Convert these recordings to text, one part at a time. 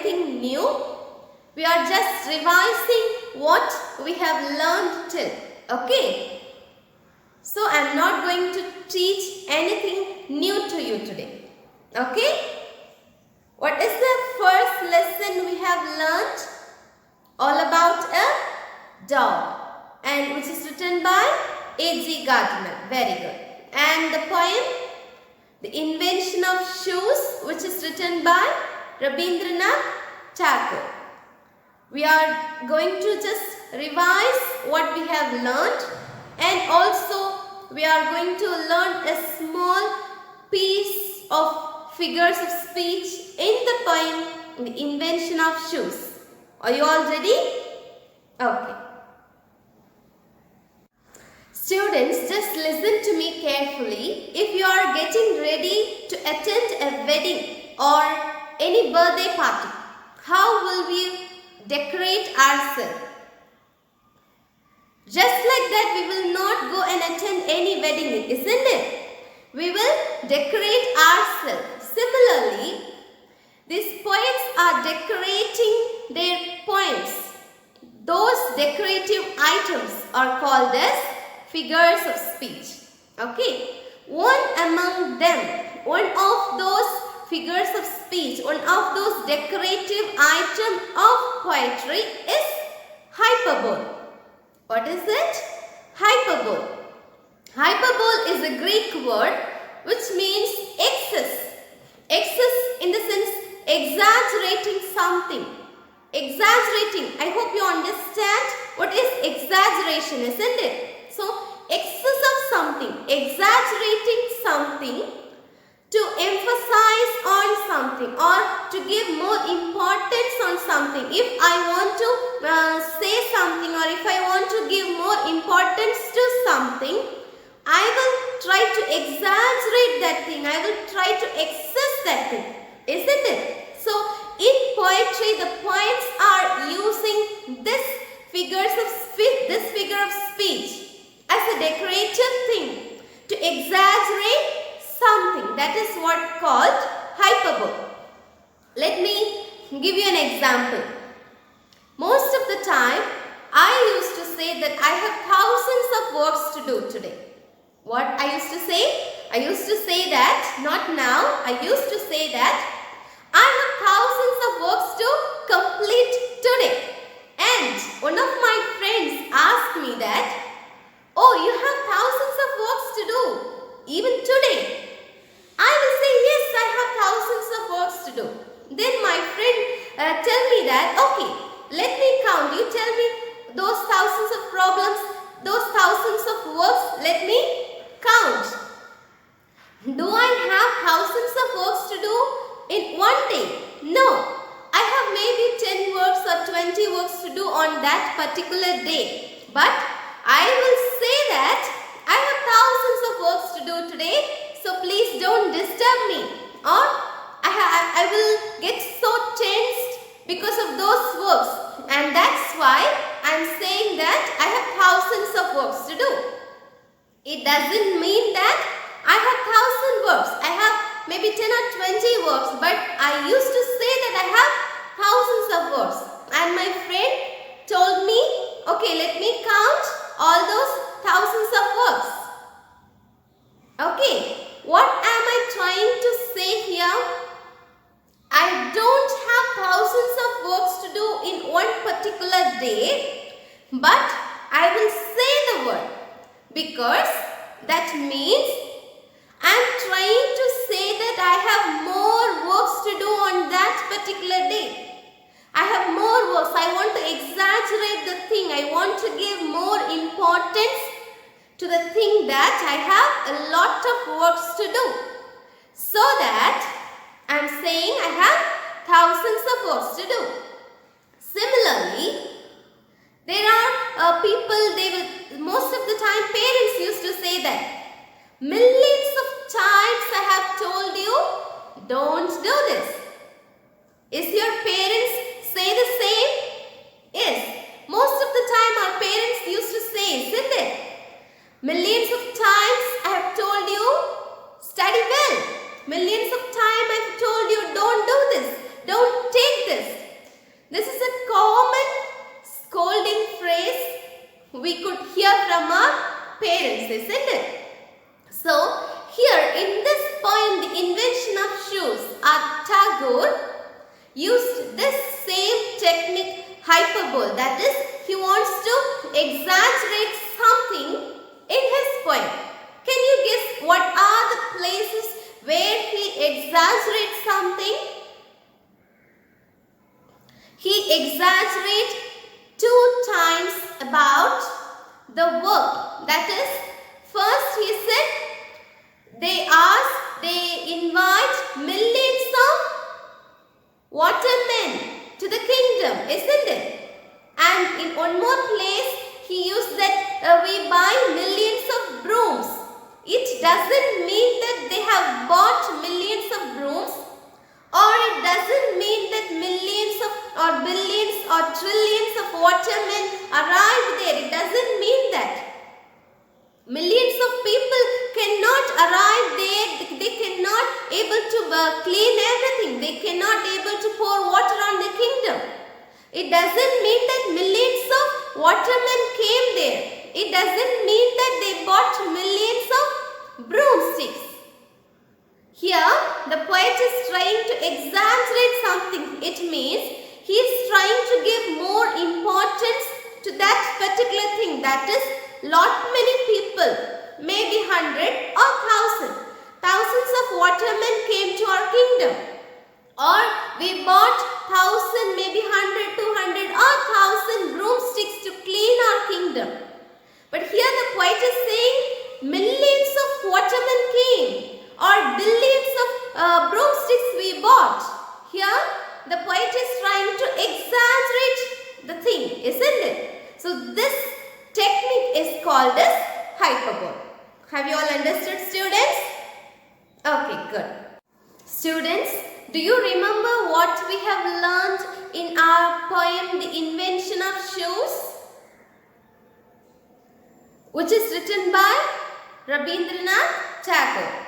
anything new. We are just revising what we have learned till. Okay. So I am not going to teach anything new to you today. Okay. What is the first lesson we have learned? All about a dog, and which is written by A.G. Gardner. Very good. And the poem, The Invention of Shoes, which is written by Rabindranath Tagore. We are going to just revise what we have learned, and also we are going to learn a small piece of figures of speech in the poem, The Invention of Shoes. Are you all ready? Okay. Students, just listen to me carefully. If you are getting ready to attend a wedding or any birthday party, how will we decorate ourselves? Just like that, we will not go and attend any wedding, isn't it? We will decorate ourselves. Similarly, these poets are decorating their poems. Those decorative items are called as figures of speech. Okay. One among them, one of those figures of speech, one of those decorative items of poetry is hyperbole. What is it? Hyperbole. Hyperbole is a Greek word which means excess. Excess in the sense exaggerating something. Exaggerating. I hope you understand what is exaggeration, isn't it? So, excess of something. Exaggerating something to emphasize on something or to give more importance on something. If I want to say something, or if I want to give more importance to something, I will try to exaggerate that thing. I will try to excess that thing. Isn't it? So, in poetry, the poets are using this figure of speech as a decorative thing to exaggerate something. That is what called hyperbole. Let me give you an example. Most of the time, I used to say that I have thousands of works to do today. What I used to say? I used to say that, not now, I used to say that I have thousands of works to complete today. And one of my friends asked me that, oh, you have thousands of works to do, even today. I will say, yes, I have thousands of works to do. Then my friend tell me that, okay, let me count. You tell me those thousands of problems, those thousands of works, let me count. Do I have thousands of works to do in one day? No. I have maybe 10 works or 20 works to do on that particular day. But I will say that I have thousands of works to do today. So please don't disturb me. Or I will get so tensed because of those works. And that's why I am saying that I have thousands of works to do. It doesn't mean that I have 1,000 works. I have maybe 10 or 20 works, but I used to say that I have thousands of works. And my friend told me, okay, let me count all those thousands of works. Okay, what am I trying to say here? I don't have thousands of works to do in one particular day, but I will say the word. Because that means I am trying to say that I have more works to do on that particular day. I have more works. I want to exaggerate the thing. I want to give more importance to the thing that I have a lot of works to do. So that I am saying I have thousands of works to do. Similarly, there are people, most of the time parents used to say that millions of times I have told you, don't do this. Is your parents say the same? Yes. Most of the time our parents used to say, isn't it? Millions of times I have told you, study well. Millions of times I have told you, don't do this. Don't take this. invention of shoes, Tagore used this same technique, hyperbole. That is, he wants to exaggerate something in his poem. Can you guess what are the places where he exaggerates something? He exaggerates 2 times about the work. That is, first he said they invite millions of watermen to the kingdom, isn't it? And in one more place he used that we buy millions of brooms. It doesn't mean that they have bought millions of brooms, or it doesn't mean that millions of or billions or trillions of watermen arrived there. It doesn't mean that. Millions of people cannot arrive there. They cannot able to clean everything. They cannot able to pour water on the kingdom. It doesn't mean that millions of watermen came there. It doesn't mean that they bought millions of broomsticks. Here, the poet is trying to exaggerate something. It means he is trying to give more importance to that particular thing. That is, lot many people, maybe 100 or 1,000. Thousands of watermen came to our kingdom. Or we bought 1,000, maybe 100, 200 or 1,000 broomsticks to clean our kingdom. But here the poet is saying millions of watermen came, or billions of broomsticks we bought. Here the poet is trying to exaggerate the thing, isn't it? So this technique is called as hyperbole. Have you all understood, students? Okay, good. Students, do you remember what we have learned in our poem, The Invention of Shoes, which is written by Rabindranath Tagore?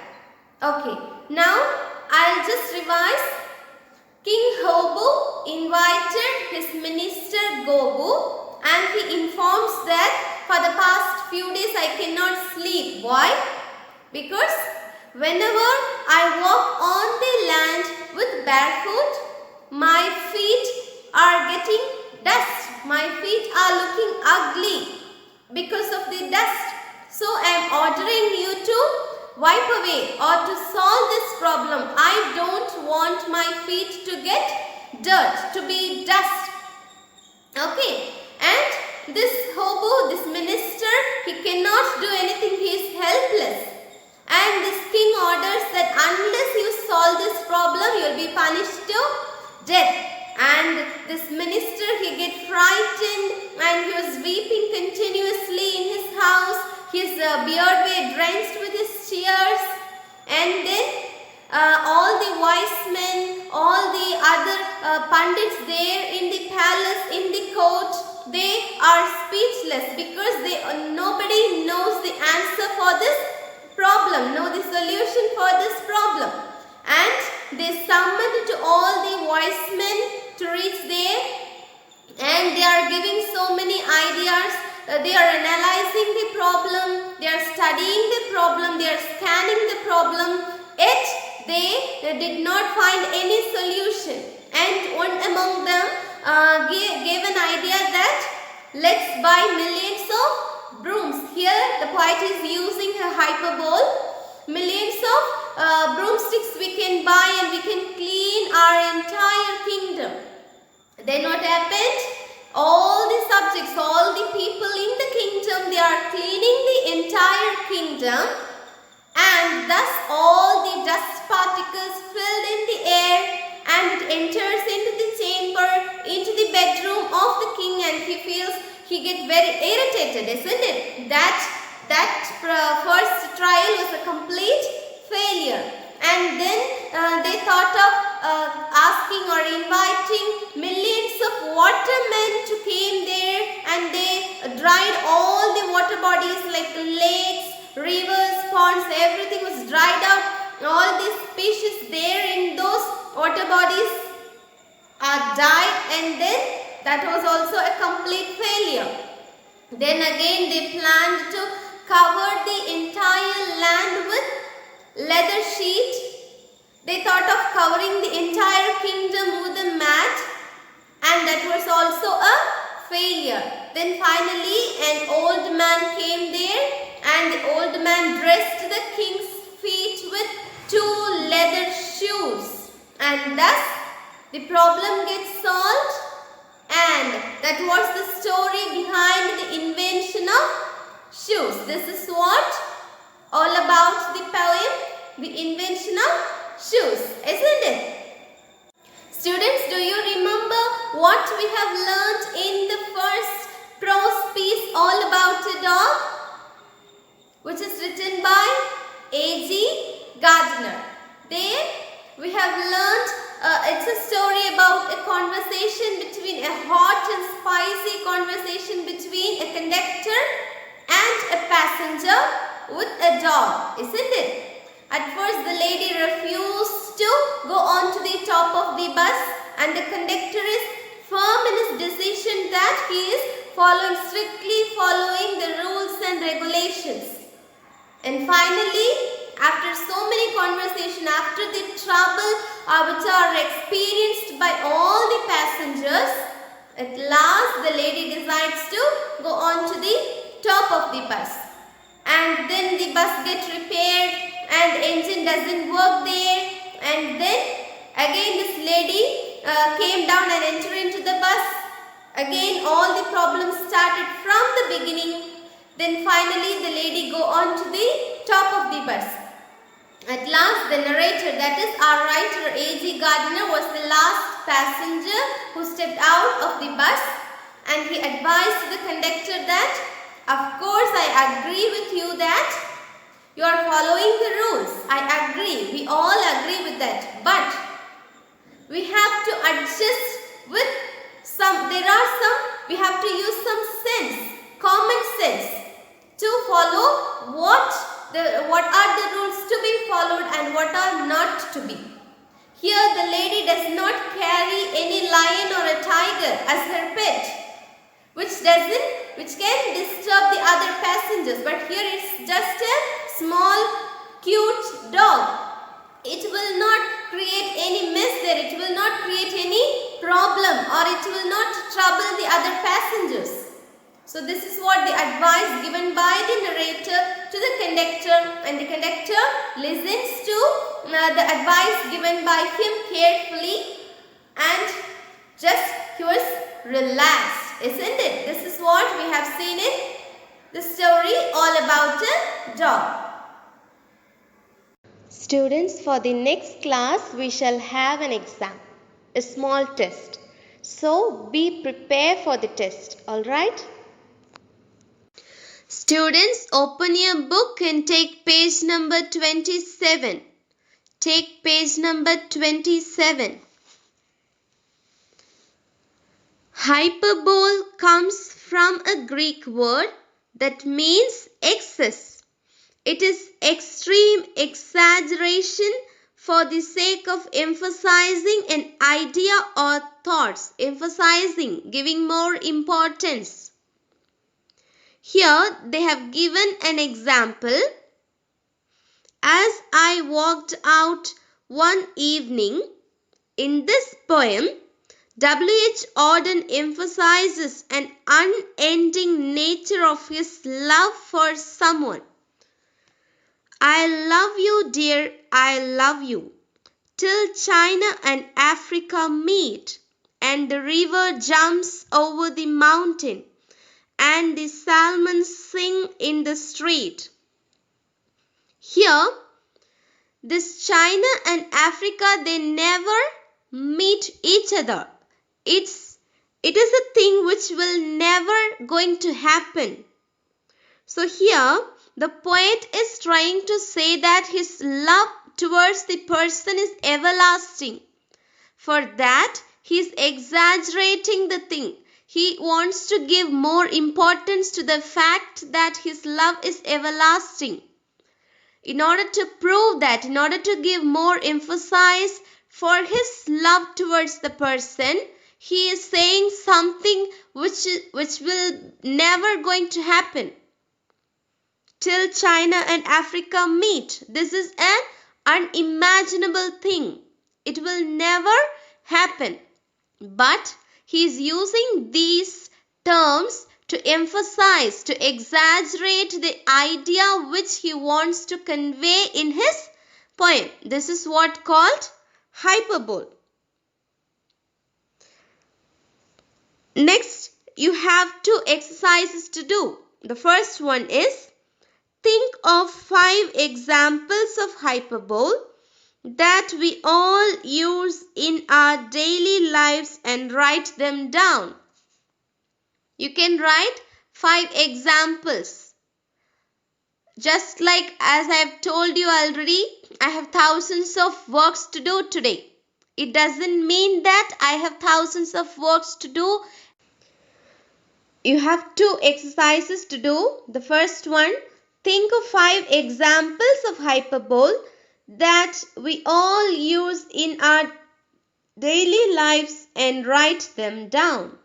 Okay, now I'll just revise. King Hyperbole invited his minister Gobu, and he informs that for the past few days I cannot sleep. Why? Because whenever I walk on the land with barefoot, my feet are getting dust. My feet are looking ugly because of the dust. So I am ordering you to wipe away or to solve this problem. I don't want my feet to get dirt, to be dust. Okay. And this hobo, this minister, he cannot do anything. He is helpless. And this king orders that unless you solve this problem, you will be punished to death. And this minister, he get frightened and he was weeping continuously in his house. His beard were drenched with his tears. And then all the wise men, all the other pundits there in the palace, in the court, they are speechless because nobody knows the answer for this problem, know the solution for this problem. And they summoned all the wise men to reach there, and they are giving so many ideas. They are analyzing the problem, they are studying the problem, they are scanning the problem, yet they did not find any solution. And one among them gave an idea that let's buy millions of brooms. Here the poet is using a hyperbole. Millions of broomsticks we can buy and we can clean our entire kingdom. Then what happened? All the subjects, all the people in the kingdom, they are cleaning the entire kingdom, and thus all the dust particles filled in the air, and it enters into the chamber, into the bedroom of the king, and he gets very irritated, isn't it? That first trial was a complete failure. And then they thought of asking or inviting millions of watermen to came there, and they dried all the water bodies like lakes, rivers, ponds, everything was dried out. All these species there in those water bodies are died, and then that was also a complete failure. Then again they planned to cover the entire land with leather sheet, thought of covering the entire kingdom with a mat, and that was also a failure. Then finally an old man came there, and the old man dressed the king's feet with 2 leather shoes, and thus the problem gets solved. And that was the story behind the invention of shoes. This is what all about the poem, the invention of shoes, isn't it? Students, do you remember what we have learnt in the first prose piece all about a dog, which is written by A.G. Gardner? There we have learnt it's a story about a conversation between a hot and spicy conversation between a conductor and a passenger with a dog, isn't it? At first the lady refused to go on to the top of the bus, and the conductor is firm in his decision that he is strictly following the rules and regulations. And finally, after so many conversations, after the trouble which are experienced by all the passengers, at last the lady decides to go on to the top of the bus. And then the bus gets repaired, and engine doesn't work there, and then again this lady came down and entered into the bus. Again all the problems started from the beginning. Then finally the lady go on to the top of the bus. At last the narrator, that is our writer A.G. Gardner, was the last passenger who stepped out of the bus, and he advised the conductor that, of course I agree with you that you are following the rules. I agree. We all agree with that. But we have to adjust with we have to use some sense, common sense, to follow what are the rules to be followed and what are not to be. Here the lady does not carry any lion or a tiger as her pet, which can disturb the other passengers. But here it's just a small cute dog. It will not create any mess there. It will not create any problem, or it will not trouble the other passengers. So this is what the advice given by the narrator to the conductor, and the conductor listens to the advice given by him carefully, and just he was relaxed, isn't it? This is what we have seen in the story all about a dog. Students, for the next class we shall have an exam, a small test. So be prepared for the test, alright? Students, open your book and take page number 27. Take page number 27. Hyperbole comes from a Greek word that means excess. It is extreme exaggeration for the sake of emphasizing an idea or thoughts. Emphasizing, giving more importance. Here they have given an example. As I walked out one evening, in this poem, W.H. Auden emphasizes an unending nature of his love for someone. I love you, dear, I love you, till China and Africa meet, and the river jumps over the mountain, and the salmon sing in the street. Here, this China and Africa, they never meet each other. It is a thing which will never going to happen. So here, the poet is trying to say that his love towards the person is everlasting. For that, he is exaggerating the thing. He wants to give more importance to the fact that his love is everlasting. In order to prove that, in order to give more emphasis for his love towards the person, he is saying something which will never going to happen. Till China and Africa meet. This is an unimaginable thing. It will never happen. But he is using these terms to emphasize, to exaggerate the idea which he wants to convey in his poem. This is what called hyperbole. Next, you have 2 exercises to do. The first one is, think of 5 examples of hyperbole that we all use in our daily lives and write them down. You can write 5 examples. Just like as I have told you already, I have thousands of works to do today. It doesn't mean that I have thousands of works to do. You have 2 exercises to do. The first one, think of 5 examples of hyperbole that we all use in our daily lives and write them down.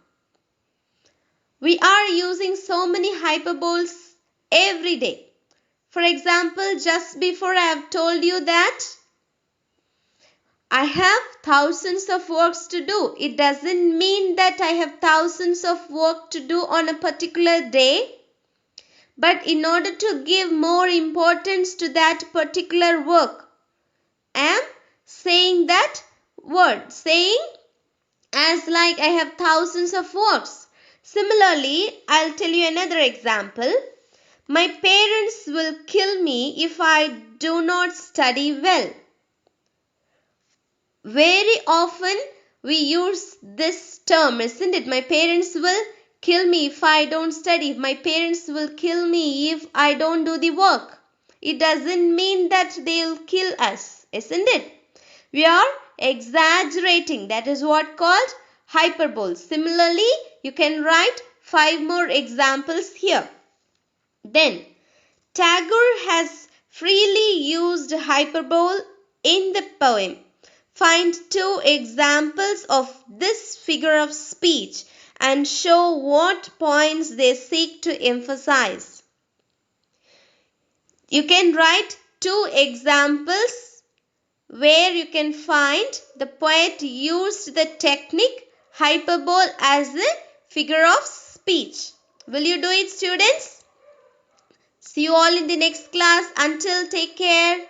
We are using so many hyperboles every day. For example, just before I have told you that I have thousands of works to do. It doesn't mean that I have thousands of work to do on a particular day. But in order to give more importance to that particular work, I am saying that word. Saying as like I have thousands of works. Similarly, I'll tell you another example. My parents will kill me if I do not study well. Very often we use this term, isn't it? My parents will kill me if I don't study. My parents will kill me if I don't do the work. It doesn't mean that they'll kill us, isn't it? We are exaggerating. That is what called hyperbole. Similarly, you can write 5 more examples here. Then, Tagore has freely used hyperbole in the poem. Find 2 examples of this figure of speech and show what points they seek to emphasize. You can write 2 examples where you can find the poet used the technique hyperbole as a figure of speech. Will you do it, students? See you all in the next class. Until, take care.